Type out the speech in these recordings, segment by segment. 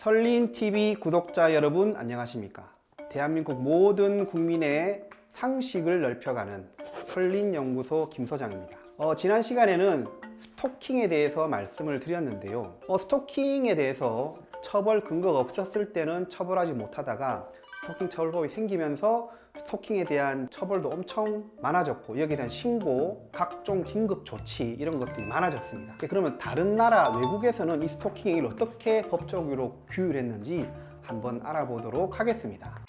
설린TV 구독자 여러분 안녕하십니까? 대한민국 모든 국민의 상식을 넓혀가는 설린연구소 김소장입니다. 지난 시간에는 스토킹에 대해서 말씀을 드렸는데요. 스토킹에 대해서 처벌 근거가 없었을 때는 처벌하지 못하다가 스토킹 처벌법이 생기면서 스토킹에 대한 처벌도 엄청 많아졌고, 여기에 대한 신고, 각종 긴급 조치 이런 것들이 많아졌습니다. 그러면 다른 나라 외국에서는 이 스토킹 행위를 어떻게 법적으로 규율했는지 한번 알아보도록 하겠습니다.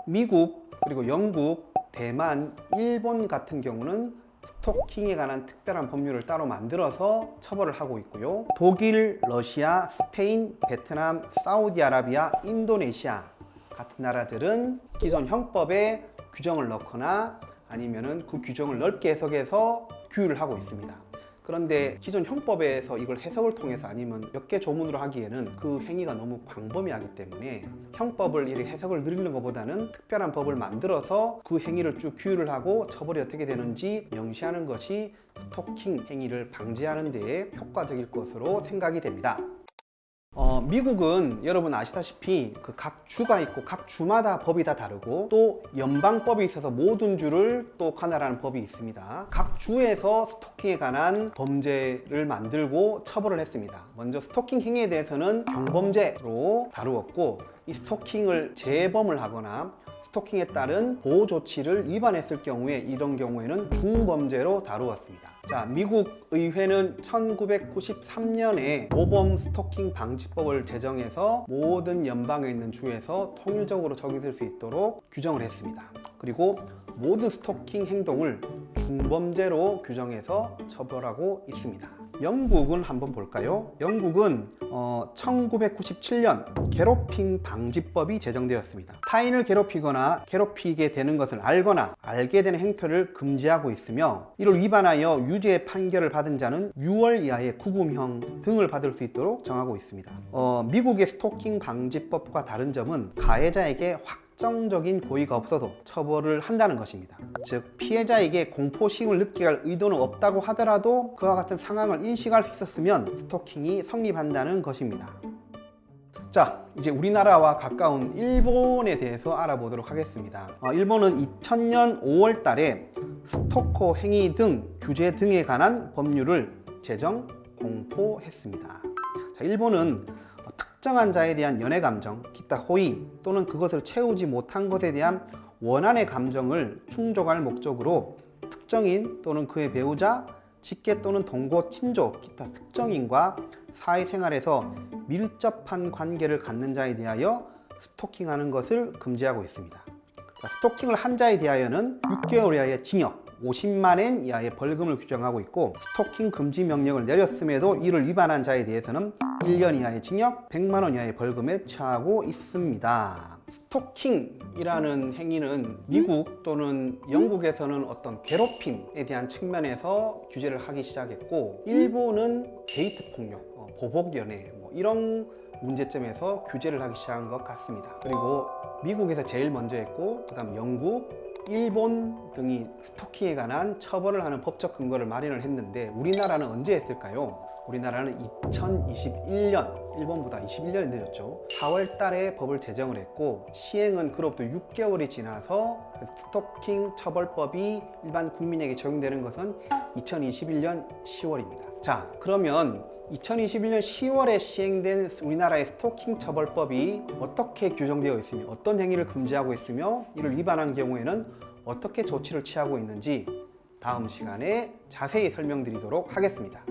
미국, 그리고 영국, 대만, 일본 같은 경우는 스토킹에 관한 특별한 법률을 따로 만들어서 처벌을 하고 있고요. 독일, 러시아, 스페인, 베트남, 사우디아라비아, 인도네시아 같은 나라들은 기존 형법에 규정을 넣거나 아니면은 그 규정을 넓게 해석해서 규율을 하고 있습니다. 그런데 기존 형법에서 이걸 해석을 통해서 아니면 몇 개 조문으로 하기에는 그 행위가 너무 광범위하기 때문에 형법을 이렇게 해석을 늘리는 것보다는 특별한 법을 만들어서 그 행위를 쭉 규율을 하고 처벌이 어떻게 되는지 명시하는 것이 스토킹 행위를 방지하는 데에 효과적일 것으로 생각이 됩니다. 미국은 여러분 아시다시피 그 각 주가 있고 각 주마다 법이 다 다르고 또 연방법이 있어서 모든 주를 또 관할하는 법이 있습니다. 각 주에서 스토킹에 관한 범죄를 만들고 처벌을 했습니다. 먼저 스토킹 행위에 대해서는 경범죄로 다루었고, 이 스토킹을 재범을 하거나 스토킹에 따른 보호 조치를 위반했을 경우에 이런 경우에는 중범죄로 다루었습니다. 자, 미국 의회는 1993년에 모범 스토킹 방지법을 제정해서 모든 연방에 있는 주에서 통일적으로 적용될 수 있도록 규정을 했습니다. 그리고 모든 스토킹 행동을 중범죄로 규정해서 처벌하고 있습니다. 영국은 한번 볼까요? 영국은 1997년 괴롭힘 방지법이 제정되었습니다. 타인을 괴롭히거나 괴롭히게 되는 것을 알거나 알게 되는 행태를 금지하고 있으며, 이를 위반하여 유죄 판결을 받은 자는 6월 이하의 구금형 등을 받을 수 있도록 정하고 있습니다. 미국의 스토킹 방지법과 다른 점은 가해자에게 확정적인 고의가 없어도 처벌을 한다는 것입니다. 즉, 피해자에게 공포심을 느끼게 할 의도는 없다고 하더라도 그와 같은 상황을 인식할 수 있었으면 스토킹이 성립한다는 것입니다. 자, 이제 우리나라와 가까운 일본에 대해서 알아보도록 하겠습니다. 일본은 2000년 5월 달에 스토커 행위 등 규제 등에 관한 법률을 제정 공포했습니다. 자, 일본은 특정한 자에 대한 연애 감정, 기타 호의 또는 그것을 채우지 못한 것에 대한 원한의 감정을 충족할 목적으로 특정인 또는 그의 배우자, 직계 또는 동거, 친족, 기타 특정인과 사회생활에서 밀접한 관계를 갖는 자에 대하여 스토킹하는 것을 금지하고 있습니다. 자, 스토킹을 한 자에 대하여는 6개월 이하의 징역, 50만엔 이하의 벌금을 규정하고 있고, 스토킹 금지 명령을 내렸음에도 이를 위반한 자에 대해서는 1년 이하의 징역, 100만 원 이하의 벌금에 처하고 있습니다. 스토킹이라는 행위는 미국 또는 영국에서는 어떤 괴롭힘에 대한 측면에서 규제를 하기 시작했고, 일본은 데이트 폭력, 보복 연애 이런 문제점에서 규제를 하기 시작한 것 같습니다. 그리고 미국에서 제일 먼저 했고, 그 다음 영국, 일본 등이 스토킹에 관한 처벌을 하는 법적 근거를 마련을 했는데, 우리나라는 언제 했을까요? 우리나라는 2021년, 일본보다 21년이 늦었죠. 4월 달에 법을 제정을 했고, 시행은 그로부터 6개월이 지나서 스토킹 처벌법이 일반 국민에게 적용되는 것은 2021년 10월입니다. 자, 그러면 2021년 10월에 시행된 우리나라의 스토킹 처벌법이 어떻게 규정되어 있으며 어떤 행위를 금지하고 있으며 이를 위반한 경우에는 어떻게 조치를 취하고 있는지 다음 시간에 자세히 설명드리도록 하겠습니다.